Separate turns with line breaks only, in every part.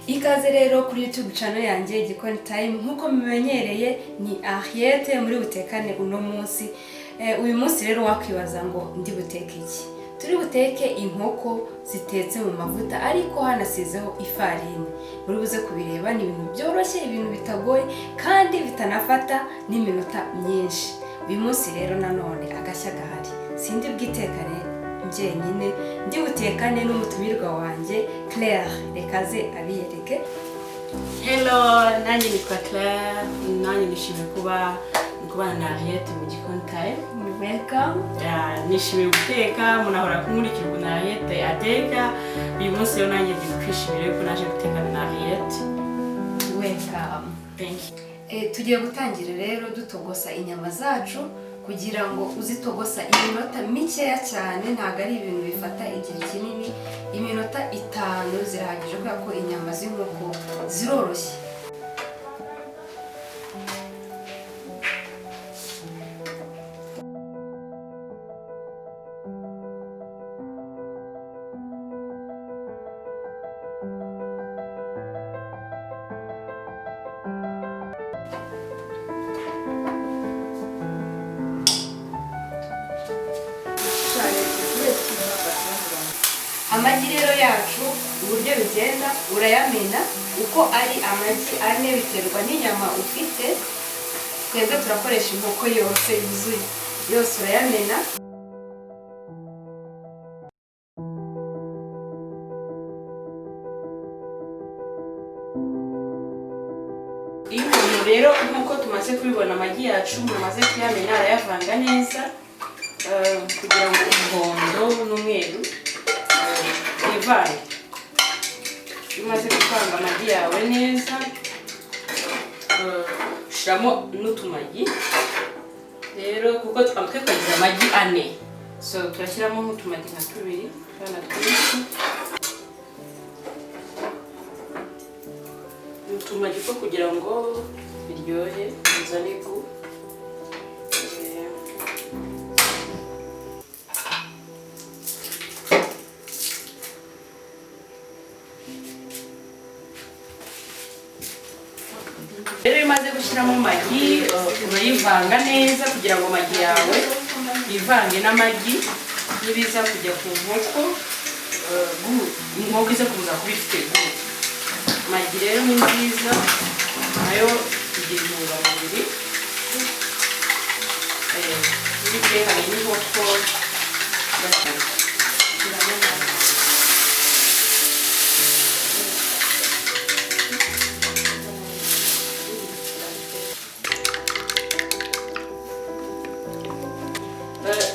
Ikaze rero kuri YouTube channel yanjye Gikoni Time nkuko mumenyereye ni Ariete muri butekane uno munsi. Uyu munsi rero wakwibaza ngo ndi buteke iki? Turi buteke inkoko zitetse mu mavuta ariko hanasizeho ifarini. Muri buze kubireba ni ibintu byoroshye, ibintu bitagoye kandi bitanafata n'iminota myinshi. Uyu munsi rero nanone agashya gahari. Sindi bwitekane njyenyine, ndi butekane n'umutumirwa wanjye Claire. Rekaze abiyereke.
Hello, nani nitwa Claire. Nani nishimiye kuba na Ariete mu Gikoni Time.
Welcome.
Nishimiye guteka, munahora kumurikira ukuntu Ariete ateka. Uyu munsi rero nanjye ndi kwishimira ko naje gutekana na Ariete.
Welcome.
Thank you.
Tugiye gutangira rero dutogosa inyama zacu kugira ngo uzitogosa iminota mikeya cyane, ntago ari ibintu bifata igihe kinini. Iminota 5 zirahagije kubera ko inyama z'inkoko ziroroshye. Amagi rero yacu uburyo bigenda urayamena uko ari amagi 4 biterwa n'inyama ufite. Twebwe turakoresha inkoko yose yuzuye, yose urayamena.
Iyo umuntu rero nkuko tumaze kubibona amagi yacu mumaze kuyamena arayavanga neza kugira ngo umuhondo n'umweru ivange. Umaze kuvanga amagi yawe neza, ushiramo n'utumagi rero kuko twakagize amagi 4, so turashyiramo nk'utumagi nka 2 kana twinshi. Utumagi ko kugira ngo biryohe bizane ku rero imaze gushyiramo amagi urayivanga neza kugira ngo amagi yawe ivange n'amagi nibiza kujya ku nkoko inkoko ize kuza kuba ifite gudu. Amagi rero ni nziza nayo igira intungamubiri n'ibitekanye n'inkoko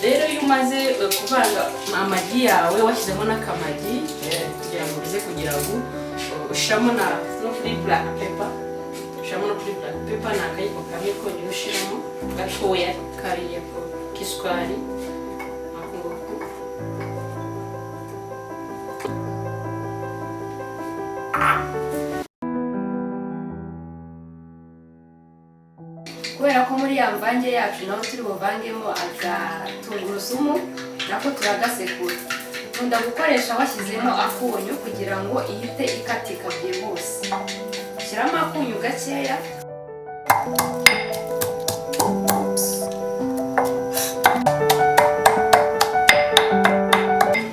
rero iyo umaze kuvanga amagi yawe washyizemo n'akamagi kugira ngo bize kugira ngo ushiramo no kuri black pepper. Ushiramo no kuri black pepper na akayiko kamwe konyine ushiramo gatoya kariye ko kiswari
Kubera ko muri ya mvange yacu naho turi buvangemo agatungurusumu nako turagasekura. Nkunda gukoresha washyizemo akunyu kugira ngo ihite ikatika byihuse. Shyiramo akunyu gakeya.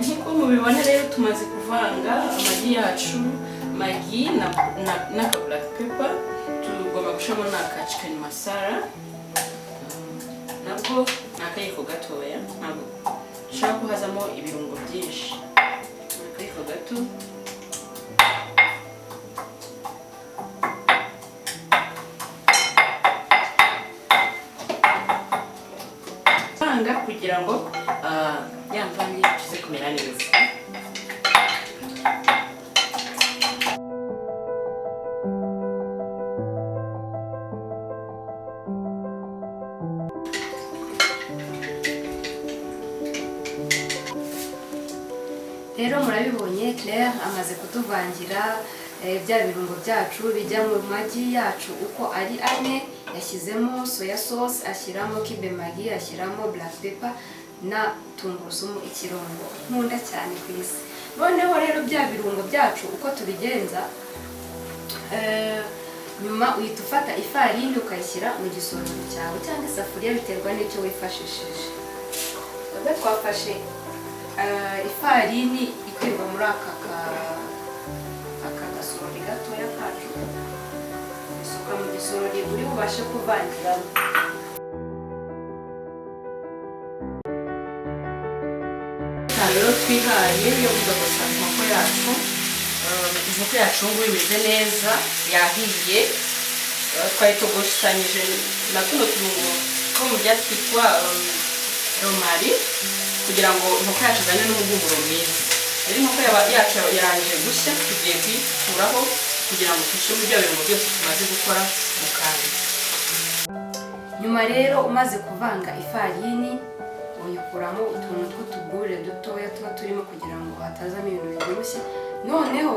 Nk'uko mubibona rero tumaze kuvanga amagi yacu, magi na black pepper. Tugomba gushiramo n'aka chicken masala nabwo n'akayiko gatoya, ntabwo ushaka ko hazamo ibirungo byinshi. Akayiko gato vanga kugira ngo ya mvange ize kumera neza.
Rero murabibonye Claire amaze kutuvangira bya birungo byacu bijya mu magi yacu uko ari 4. Yashyizemo soya sauce, ashyiramo kibe magi, ashyiramo black pepper na tungurusumu ikirungo nkunda cyane ku isi. Noneho rero bya birungo byacu uko tubigenza nyuma uhita ufata ifarini ukayishyira mu gisorori cyawe cyangwa isafuriya biterwa n'icyo wifashishije. Twafashe ifarini ikwirwa muri aka gasorori gatoya kacu, isuka mu gisorori uri bubashe kuvangiramo.
Rero twihaye yo kugakosa inkoko yacu. Inkoko yacu ngubu imeze neza yahiye, twayitogosanyije na tuno turungo two mu byatsi twitwa romari kugira ngo inkoko yacu izane n'umuhumuro mwiza. Rero inkoko yacu yarangije gushya, tugiye kuyikuraho kugira ngo dushyire bya birungo byose tumaze gukora mu kanya.
Nyuma rero umaze kuvanga ifarini uyikuramo utuntu tw'utubure dutoya tuba turimo kugira ngo hatazamo ibintu biryoshye. Noneho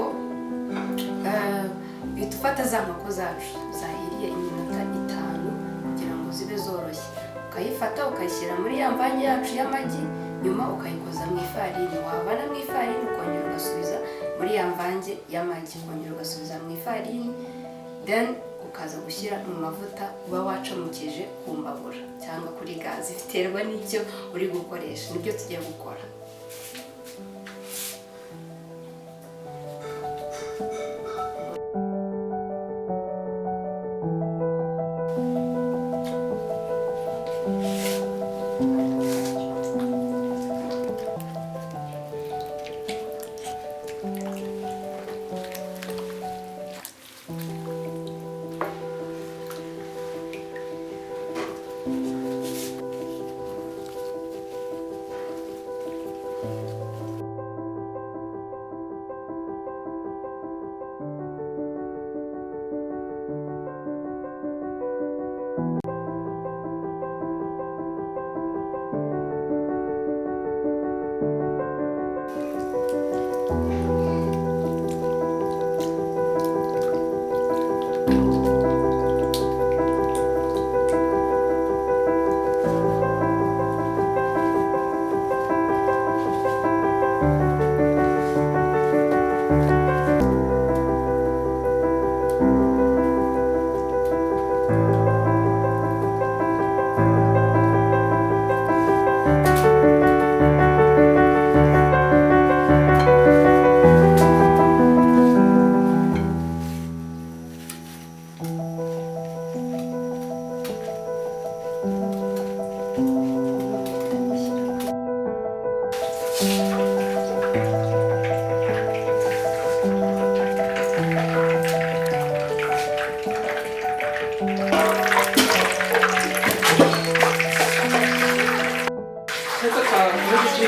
uhita ufata za nkoko zacu zahiriye iminota 5 kugira ngo zibe zoroshye, ukayifata ukayishyira muri ya mvange yacu y'amagi, nyuma ukayikoza mu ifarini. Wavana mu ifarini ukongera ugasubiza muri ya mvange y'amagi, ukongera ugasubiza mu ifarini, then ukaza gushyira mu mavuta uba wacomukije ku mbabura cyangwa kuri gazi, biterwa n'icyo uri gukoresha. Nibyo tugiye gukora.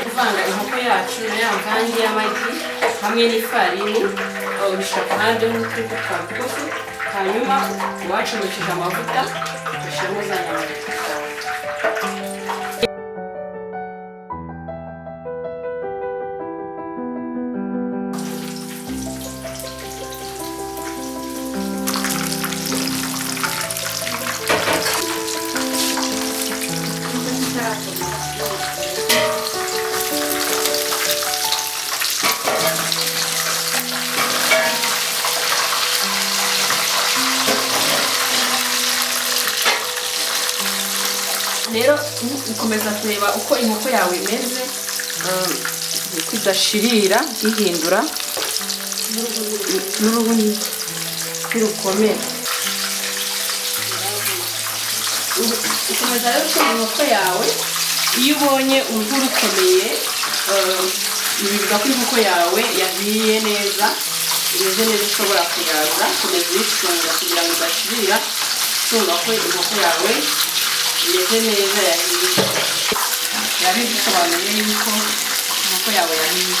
Kuvanga inkoko yacu na ya mvange y'amagi hamwe n'ifarini, ubishyira ku ruhande n'utundi twose, hanyuma wacomekije amavuta ushyiramo za nyama. Rero ukomeza kureba uko inkoko yawe imeze, kudashirira ihindura n'uruhu ntirukomere. Ukomeza rero gukora inkoko yawe, iyo ubonye uruhu rukomeye bivuga ko inkoko yawe yahiye neza, imeze neza, ushobora kuyaza. Komeza uyicunga kugira ngo udashirira, ucunga ko inkoko yawe imeze neza yahiye. Yari bisobanuye yuko inkoko yawe yahiye.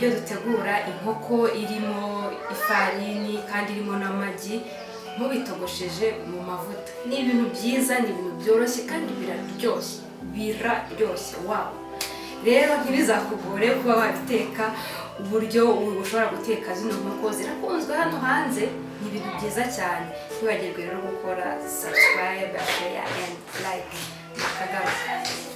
uburyo dutegura inkoko irimo ifarini kandi irimo n'amagi mubitogosheje mu mavuta. Ni ibintu byiza, ni ibintu byoroshye kandi biraryoshye. Wow! Rero ntibizakugore kuba wabiteka uburyo ushobora guteka zino nkoko zirakunzwe hano hanze. Ni ibintu byiza cyane. Ntibagirwe rero gukora subscribe, share and like. Nakagaruka.